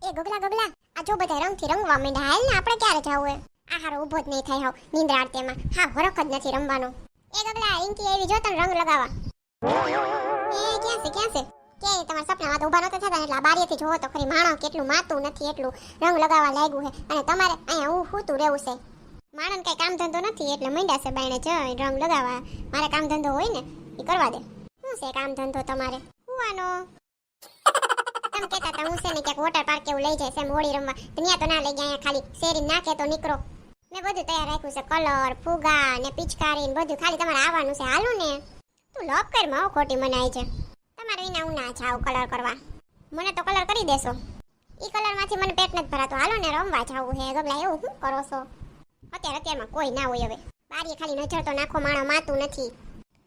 એ ગગલા ગગલા, આ જો બધા રંગથી રંગવા માંડ્યા. હાલ ને આપણે ક્યારે જાવું હે? આ હારો ઊભો જ નહીં થાય હાવ નિંદ્રા આરતેમાં. હા હરખ જ નથી રમવાનો. એ ગગલા ઇન્કી એવી જો તને રંગ લગાવવા. એ ક્યાં છે ક્યાં છે? કે તમારા સપનામાં તો ઊભા નતા થતા એટલે આ બારીએથી જોવો તો ખરી માણસ કેટલું માતું નથી એટલું રંગ લગાવવા લાગ્યું છે. અને તમારે અહીંયા હું હુતું રહેવું છે. માણસ કઈ કામ ધંધો નથી એટલે મંડ્યા છે બાયણે જઈ રંગ લગાવવા. મારે કામ ધંધો હોય ને એ કરવા દે. શું છે કામ ધંધો તમારે? હુવાનો. તમે કહેતા હતા હું છે ને ક્યાંક વોટર પાર્ક એવું લઈ જાય છે હોળી રમવા. ત્યાં તો ના લઈ ગયા, અહીંયા ખાલી શેરી નાખે તો નીકળો. મેં બધું તૈયાર રાખ્યું છે, કલર ફુગા ને પિચકારી ને બધું. ખાલી તમારે આવવાનું છે. હાલું ને તું લોક કર માં ખોટી મનાય છે. તમારે વિના હું ના જાઉં કલર કરવા. મને તો કલર કરી દેશો. ઈ કલર માંથી મને પેટ નથી ભરાતો. હાલો ને રમવા જાવું હે. ગગલા એવું શું કરો છો? અત્યારમાં કોઈ ના હોય હવે. બારીએ ખાલી નજર તો નાખો, માણો માતું નથી.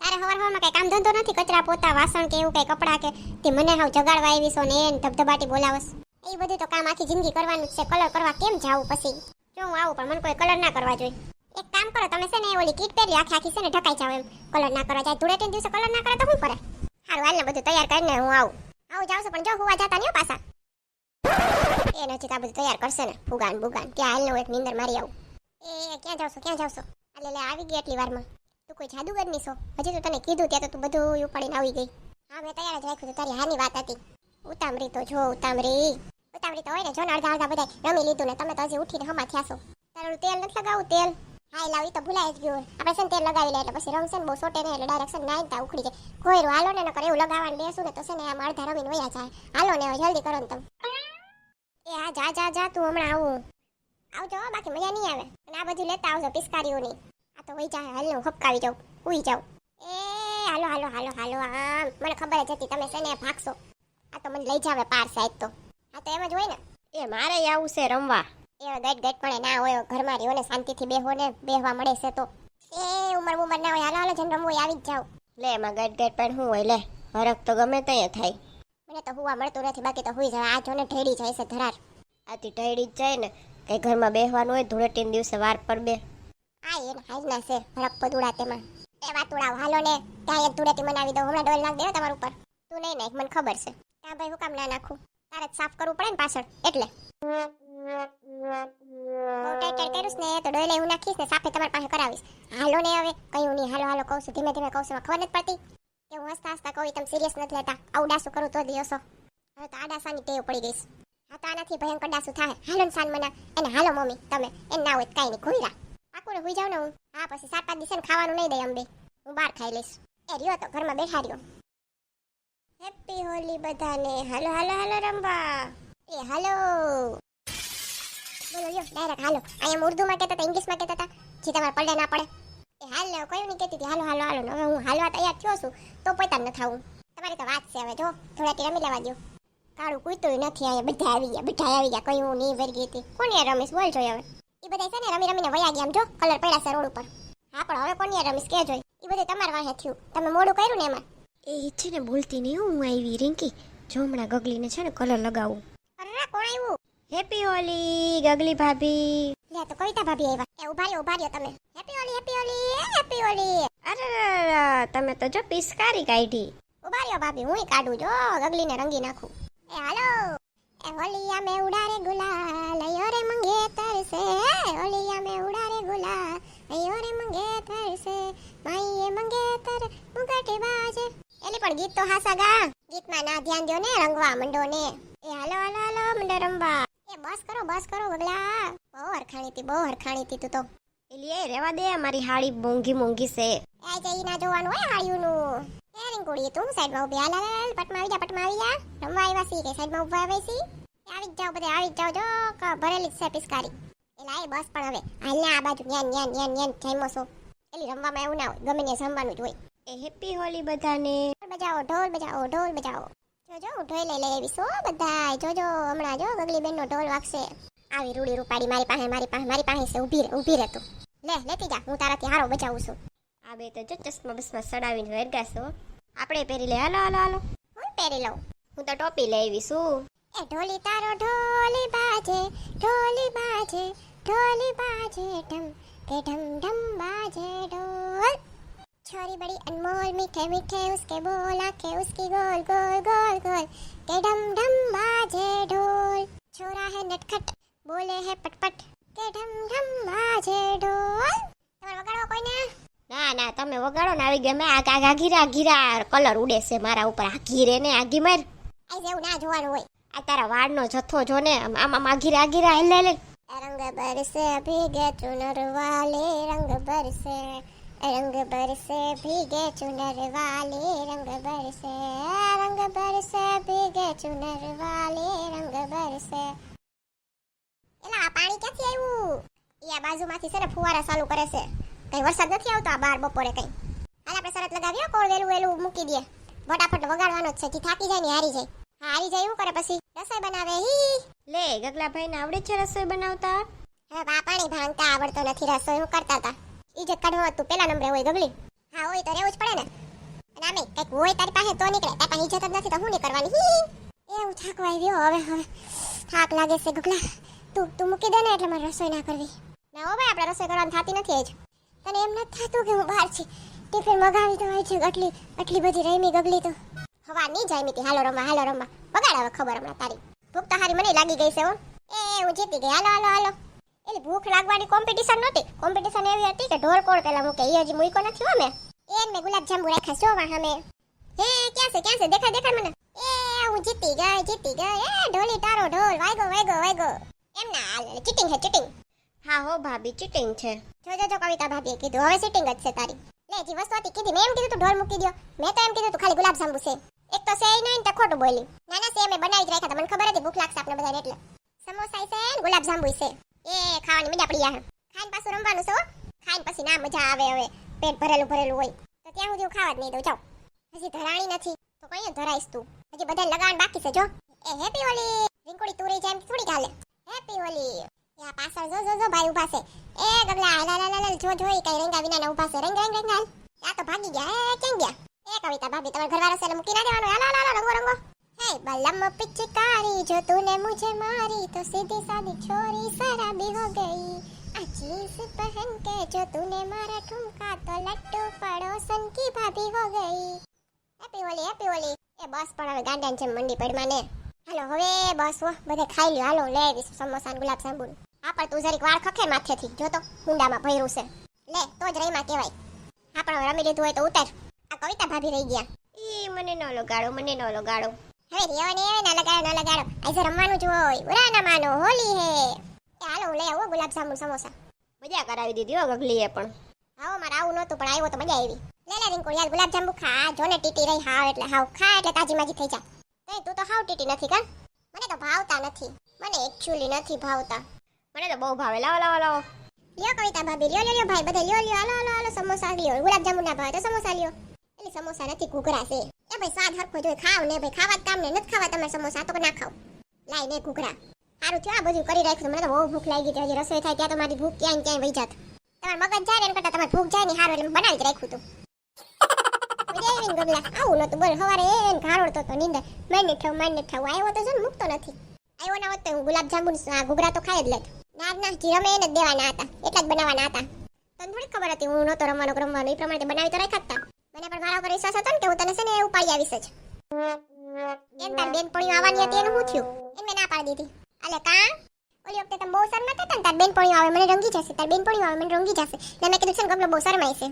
તારે હવારમાં કઈ કામ ધંધો નથી? કચરા પોતા વાસણ કે એવું કઈ કપડા કે તે મને હાવ જગાડવા આવી છો ને એને ધબધબાટી બોલાવસ. એ બધું તો કામ આખી જિંદગી કરવાનું છે. કલર કરવા કેમ જાવું પછી? જો હું આવું પણ મને કોઈ કલર ના કરવા જોઈએ. એક કામ કરો તમે છે ને ઓલી કીટ પહેરી આખી આખી છે ને ઢકાઈ જાવ એમ. કલર ના કરવા જાય ધૂળેટી દિવસે કલર ના કરે તો શું કરે? હારું હાલ ને બધું તૈયાર કરીને હું આવું જાવ છું પણ જો હુવા જતા નહીં પાછા. એ નથી આ બધું તૈયાર કરશે ને ફુગાન બુગાન. ત્યાં હાલ ને એક નીંદર મારી આવું. એ ક્યાં જાવ છો? એટલે આવી ગઈ એટલી વારમાં. તું કોઈ જાદુગરની છો? હજી તો તને કીધું ત્યાં તો તું બધું ઉપાડીને આવી ગઈ. હા મેં તૈયાર જ રાખ્યું. તારી હાની વાત હતી. ઉતામરી તો જો ઉતામરી તો હોય ને જો ને અડધા બધા રમી લીધું ને તમે તો હજી ઉઠીને હમા થયા છો. તારું તેલ નથી લગાવું? તેલ હા લાવી તો ભૂલાઈ જ ગયું. આપણે છે ને તેલ લગાવી લે એટલે પછી રમશે ને બહુ સોટે ને એટલે ડાયરેક્ટ છે નાઈ તા ઉખડી જાય. કોયરું હાલો ને નકર એવું લગાવવાનું બેસું ને તો છે ને આમ અડધા રમીને વયા જાય. હાલો ને જલ્દી કરો ને તમે. એ હા જા તું હમણાં આવજો બાકી મજા નહીં આવે. અને આ બધું લેતા આવજો પિસ્કારીઓની. આ તો વહી જાય. હાલ ને હું ખપકાવી જાઉં ઉઈ જાઉં. એ હાલો આમ મને ખબર જ હતી તમે છે ને ભાગશો. આ તો મને લઈ જાવે પાર સાઈડ તો. આ તો એમ જ હોય ને. એ મારે આવું છે રમવા. એ ગટ પણ ના હોય ઘરમાં રહ્યો ને શાંતિથી બેહો ને બેહવા મળે છે તો. એ ઉમર ના હોય. હાલો જન રમવું આવી જ જાવ. લે એમાં ગટ પણ શું હોય? લે હરખ તો ગમે ત્યાં થાય. મને તો હુવા મળતું નથી બાકી તો હુઈ જાય. આ જો ને ઢેડી જાય છે ધરાર. આથી ઢળી જ જાય ને. કઈ ઘરમાં બેહવાનું હોય ધૂળેટીના દિવસે વાર પર બે. આ એને હાજના છે હરખ પદુડા તેમાં. એ વાત ઉડાવ હાલો ને ત્યાં એક ધૂળેટી બનાવી દો. હમણાં ડોલ નાખ દેવો તમારા ઉપર. તું નહીં નાખ મને ખબર છે. ત્યાં ભાઈ હું કામ ના નાખું? તારે જ સાફ કરવું પડે ને પાછળ એટલે. બહુ ટાઈટ કર્યું ને તો ડોલે હું નાખીશ ને સાફે તમારી પાસે કરાવીશ. હાલો ને હવે કયું નહીં. હાલો કહું છું ધીમે ધીમે કહું છું. ખબર નથી પડતી કે હું હસતા કહું તમે સિરિયસ નથી લેતા. આવું ડાસું કરું તો દિવસો. હવે તો આ ડાસાની ટેવ પડી ગઈશ. હા તો આનાથી ભયંકર ડાસું થાય. હાલો ને સાન મના એને હાલો મમ્મી તમે એને ના હોય કાંઈ નહીં ઘોઈરા પાકું ને હુઈ જાવ ને હું. હા પછી 7-5 દિવસે ખાવાનું નહીં દે અંબે. હું બહાર ખાઈ લઈશ. એ રહ્યો તો ઘરમાં બેઠા રહ્યો. હેપી હોલી બધાને. હાલો રમવા. એ હાલો બોલો યો ડાયરેક્ટ હાલો. અહીંયા ઉર્દુમાં કહેતા હતા ઇંગ્લિશમાં કહેતા હતા જે તમારે પડે ના પડે. એ હાલ ને કયું નહીં કહેતી હતી હાલો. હવે હું હાલવા તૈયાર થયો છું તો પૈતા ન થાવું. તમારી તો વાત છે હવે જો થોડાથી રમી લેવા દો. કાળું કૂતરું નથી અહીંયા બધા આવી ગયા કયું નહીં ભરી ગઈ હતી. કોણ યાર રમીશ બોલ જોઈ હવે. એ બધા છે ને રમીને વયા ગયા આમ જો કલર પડ્યા છે રોડ ઉપર. હા પણ હવે કોણ યાર રમીશ કે જોઈ. એ બધું તમારા વાહે થયું. તમે મોડું કર્યું ને એમાં. એ છે ને બોલતી નહીં હું આવી રિંકી. જો હમણાં ગગલીને છે ને કલર લગાવું. અરે કોણ આવ્યું? હેપી હોલી ગગલી ભાભી. લે તો કવિતા ભાભી આવ્યા. એ ઉભા રહ્યો તમે. હેપી હોલી. અરે તમે તો જો પિસ્કારી કાઢી. ઉભા રહ્યો ભાભી હું કાઢું જો ગગલીને રંગી નાખું. એ હાલો એ હોલિયા મે ઉડારે ગુલાલ અયો રે મંગેતર સે. હોલિયા મે ઉડારે ગુલાલ અયો રે મંગેતર સે. માઈએ મંગેતર મુગટે બાજે. એલી પણ ગીત તો હાસા ગા. ગીતમાં ના ધ્યાન દો ને રંગવા મંડો ને. એ હાલો મંડો રંબા. એ બસ કરો ગગલા. બહુ હરખાણી હતી તું તો. એલી એ રેવા દે મારી હાડી મોંઘી છે. એ જઈ ના જોવાનું હોય હાળીઓનું. એ રીંગુડી તું સાઈડમાં ઉભી. હાલ પટમાં આવી જા. રમવા આવ્યા સી કે સાઈડમાં ઉભા આવે સી. આવી જ જાઓ જો ભરેલી છે પિસ્કારી. એલા એ બસ પણ હવે હાલ ને આ બાજુ ન્યાન જઈમો છો. એલી રમવામાં એવું ના હોય ગમે ને જમવાનું જ હોય. એ હેપી હોલી બધાને. ઢોલ બજાવો. જોજો હું ઢોલ લઈ આવીશ હો બધા. જોજો હમણાં જો ગગલી બેનનો ઢોલ વાગશે. આવી રૂડી રૂપાડી મારી પાસે છે. ઊભી રહે તું. લેતી જા હું તારાથી હારો બચાવું છું. આ બે તો જો ચશ્મા બસમાં સડાવીને વેરગાશો. આપણે પહેરી લે. હાલો હું પહેરી લઉં. હું તો ટોપી લઈ આવી છું. એ ઢોલી તારો ઢોલી બાજે ઢમ કે ઢમ બાજે ઢોલ. छोरी बड़ी अनमोल मीठे उसके बोल आंखें उसकी गोल के ढम ढम बाजे ढोल. નટખટ બોલે હે પટપટ કે ઢમ ઢમ બાજે ઢોલ. તમારે વગાડવો કોઈને? ના ના તમે વગાડો ને આવી ગયા. મેં આ ઘીરા ઘીરા કલર ઉડે છે મારા ઉપર. આ ઘીરે ને આગી માર. આઈ જેવું ના જોવાનું હોય. આ તારા વાળનો જથ્થો જો ને આમ આગીરા આગીરા હેલે. રંગ બરસે ભીગે ચુનર વાલે રંગ બરસે ભીગે ચુનર વાલે રંગ બરસે ભીગે ચુનર વાલે રંગ બરસે. એલા આ પાણી ક્યાંથી આવ્યું? ઈ આ બાજુમાંથી છે ને ફુવારા ચાલુ કરે છે. કઈ વરસાદ નથી આવતો આ બાર બપોરે કઈ. હાલ આપણે શરત લગાવીએ કોણ વેલું વેલું મૂકી દે. ફટાફટ વગાડવાનો જ છે. જે થાકી જાય ને હારી જાય. હા હારી જાય એવું કરે પછી રસોઈ બનાવે. હી લે ગગલાભાઈ ને આવડે છે રસોઈ બનાવતા? હવે બા પાણી ભાંગતા આવડતો નથી. રસોઈ હું કરતા હતા. ઈજત કાઢવા તું પેલા નંબરે હોય ગગલી. હા હોય તો રહેવું જ પડે ને. અને આમે કઈક હોય તારી પાસે તો નીકળે. તારી પાસે ઈજત જ નથી તો હું નહીં કરવાની. હી એવું થાકવા આવ્યો હવે થાક લાગે છે ગગલા. તું મૂકી દે ને એટલે મારે રસોઈ ના કરવી. ના હો ભાઈ આપણે રસોઈ કરવાની થતી નથી જ. તને એમ નથી થતું કે હું બહાર છે ટિફિન મગાવી તો હોય છે. આટલી બધી રમી ગગલી તો હવા નહીં જાય મીતી. હાલો રમવા બગાડ હવે ખબર હમણાં તારી. ભૂખ તો હારી મને લાગી ગઈ છે હો. હું જીતી ગઈ. હાલો એટલે ભૂખ લાગવાની કોમ્પિટિશન નહોતી. કોમ્પિટિશન એવી હતી કે ઢોલ કોણ પેલા મૂકે. એ હજી મૂકો નથી હો મેં. મેં ગુલાબ જાંબુ રાખ્યા છો વાહમે. હે ક્યાં છે દેખાડ મને. હું જીતી ગઈ. ઢોલી તારો ઢોલ વાગ્યો. એમ ના હાલે ચીટિંગ. હા હો ભાભી ચીટિંગ છે. જો કવિતા ભાભીએ કીધું હવે સીટિંગ જ છે તારી. લે જે વસ્તુ હતી કીધી. મેં એમ કીધું તું ઢોલ મૂકી દો. મેં તો એમ કીધું તું ખાલી ગુલાબ જાંબુ છે. એક તો છે નહીં તો ખોટું બોલી. ના છે મેં બનાવી જ રાખ્યા. મને ખબર હતી ભૂખ લાગશે આપણે બધાને એટલે. સમોસા છે ને ગુલાબ જાંબુ છે. ખાવાની મજા પડી યા. ખાઈને પાછું રમવાનું છે હો. ખાઈને પછી ના મજા આવે હવે. પેટ ભરેલું હોય તો ત્યાં સુધી હું ખાવા જ નહીં દઉં. જાવ હજી ધરાણી નથી તો કઈ ધરાઈશ તું. હજી બધાને લગાવવાનું બાકી છે જો. હેપી હોલી. રીંકોડી તું રહી જાય એમ થોડી ચાલે. હેપી હોલી. યા પાછળ જો ભાઈ ઊભા છે. ગગલા હાલ જો કઈ રંગા વિના ના ઊભા છે. રંગ હાલ. આ તો ભાગી ગયા. ક્યાં ગયા? કવિતા ભાભી તમારા ઘરવાળા છે મૂકી ના દેવાનો. હાલો રંગો. હે બલમ પિચકારી જો તूने मुझे मारी तो सीधी सादी छोरी शराबी हो गई. आ जींस पहन के जो तूने मारा ठुमका तो लट्टू पड़ोसन की भाभी हो गई. હેપી હોલી. બસ પણ હવે ગાંડાન જેમ મંડી પડમાં ને. હાલો હવે બસ બધે ખાઈ લ્યો. હાલો લે આવીશ સમોસા ને ગુલાબ જાંબુ. હા પણ તું જરીક વાળ ખખે માથેથી. જો તો હુંડામાં ભર્યું છે. લે તો જ રહીમાં કહેવાય. હા પણ રમી લીધું હોય તો ઉતાર. આ કવિતા ભાભી રહી ગયા. મને ન લગાડો. હવે રિયો ને ના લગાડો. આજે રમવાનું જ હોય. ઉરા ના માનો હોલી હે. હાલો હું લઈ આવું ગુલાબ જાંબુ સમોસા. મજા કરાવી દીધી હો ગગલીએ પણ. હાઓ મારે આવું નહોતું પણ આવ્યો તો મજા આવી. લે રીંકુ યાર ગુલાબ જાંબુ ખા. જો ને ટીટી રહી હાવ એટલે તાજી માજી થઈ જા. તું તો હાવ ટીટી નથી કા? મને તો ભાવતા નથી. મને એક્ચ્યુઅલી નથી ભાવતા. મને તો બહુ ભાવે. લાવો લ્યો કવિતા ભાભી લ્યો ભાઈ બધા લ્યો. હાલો સમોસા લ્યો. ગુલાબ જાંબુ ના ભાવે તો સમોસા લ્યો. એટલે સમોસા નથી ઘૂઘરા છે. ભાઈ સ્વાદ હરખો જોઈ ખાવ ને ભાઈ. ખાવા જ કામ ને નથી ખાવા તમારે સમોસા તો ના ખાવ. લાઈ ને ઘૂઘરા. સારું થયું આ બધું કરી રાખ્યું. મને તો બહુ ભૂખ લાગી હતી. હજી રસોઈ થાય ત્યાં તો મારી ભૂખ ક્યાંય વહી જાત. તમારે મગજ જાય ને એમ કરતા તમારે ભૂખ જાય ને સારું એટલે બનાવી જ રાખ્યું હતું. ગગલા આવું નતું બોલ. સવારે એને ઘારોડતો તો નીંદર. મને ઠાવ આવ્યો તો જો ને મૂકતો નથી. આવ્યો ના હોત તો હું ગુલાબ જાંબુ ઘૂઘરા તો ખાઈ જ લેત. ના જે રમે એને જ દેવાના હતા. એટલા જ બનાવવાના હતા. તને થોડી ખબર હતી હું નહોતો રમવાનું એ પ્રમાણે બનાવી તો રાખ્યા હતા. મને પણ મારા ઉપર વિશ્વાસ હતો ને કે હું તને છે ને ઉપાડી આવીશ જ. એમ તાર બેનપણીઓ આવવાની હતી એનું શું થયું? એને મેં ના પાડી દીધી. અલે કા ઓલી વખતે તમે બહુ શરમાતા હતા ને તાર બેનપણીઓ આવે મને રંગી જશે. ને મેં કીધું છે ને ગગલો બહુ શરમાય છે.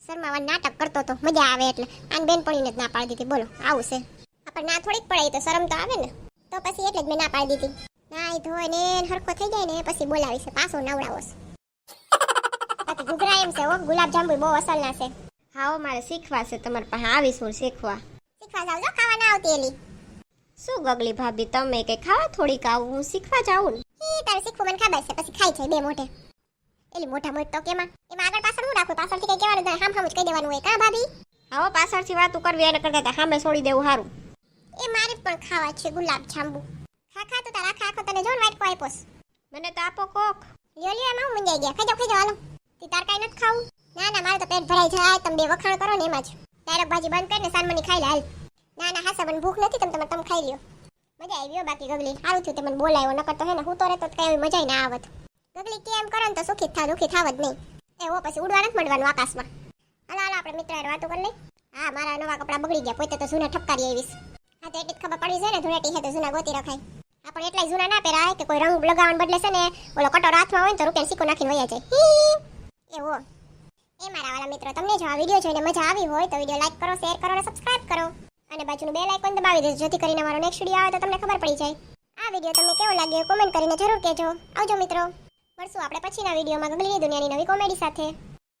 શરમાવા નાટક કરતો તો મજા આવે એટલે આને બેનપણીને જ ના પાડી દીધી. બોલો આવું છે. આપણે ના થોડીક પડાય તો શરમ તો આવે ને. તો પછી એટલે જ મેં ના પાડી દીધી. ના એ ધોય ને હરખો થઈ જાય ને પછી બોલાવી છે. પાછો નવડાવો છે. બાકી ઘૂઘરા એમ છે હો. ગુલાબ જાંબુ બહુ અસલના છે. હા મારે શીખવા છે. તમારી પાસે આવીશું શીખવા જાવ જો. ખાવા ના આવતી એલી. શું ગગલી ભાભી તમે કઈ ખાવા થોડીક આવું હું શીખવા જાઉં ને. તારે શીખવું મને ખબર છે. પછી ખાઈ જાય બે મોઢે. એલી મોટા તો કેમાં એમાં આગળ પાછળ હું રાખું. પાછળથી કઈ કહેવાનું હામ જ કહી દેવાનું હોય કા ભાભી? આવો પાછળથી વાતું કરવી એને કરતા સામે છોડી દેવું સારું. એ મારે પણ ખાવા છે ગુલાબ જાંબુ. ખા તો તારા આખો તને જો વાટકો આપ્યોસ. મને તો આપો કોક. લ્યો એમાં હું મંજાઈ ગયા. ખાઈ જાવ હાલો. તી તાર કાઈ નથી ખાવું? ના મારે તો પેટ ભરાઈ જાય. તમે બે વખાણ કરો ને એમાં જ. ડાયરેક્ટ ભાજી બંધ કરીને સાનમની ખાઈ લે હાલ. ના હાસા મને ભૂખ નથી. તમે ખાઈ લ્યો. મજા આવી બાકી ગગલી. સારું થયું તે મને બોલાવ્યો. નકર તો હે ને હું તો રહેતો કઈ મજા ના આવત. ગગલી કેમ કરો ને તો સુખી થાવ દુખી થાવ જ નહીં. એવો પછી ઉડવા નથી મળવાનું આકાશમાં. હાલો આપણે મિત્ર વાતો કરી લઈ. હા મારા નવા કપડા બગડી ગયા. પોતે તો જૂના ઠપકારી આવીશ. હા તો એટલી જ ખબર પડી જાય ને ધૂળેટી હે તો જૂના ગોતી રખાય. આ પણ એટલા જૂના ના પહેરાય કે કોઈ રંગ લગાવવાને બદલે છે ને ઓલો કટોરો હાથમાં હોય ને તો રૂપિયા સિક્કો નાખીને વયા જાય. હી! એવો. એ મારા વાલા મિત્રો, તમને જો આ વિડીયો જોઈને મજા આવી હોય તો વિડીયો લાઈક કરો, શેર કરો અને સબસ્ક્રાઇબ કરો. અને બાજુનું બેલ આઇકોન દબાવી દેજો જેથી કરીને મારો નેક્સ્ટ વિડીયો આવે તો તમને ખબર પડી જાય. આ વિડીયો તમને કેવો લાગ્યો કોમેન્ટ કરીને જરૂર કહેજો. આવજો મિત્રો. મળશું આપણે પછીના વિડીયોમાં ગગલીની દુનિયાની નવી કોમેડી સાથે.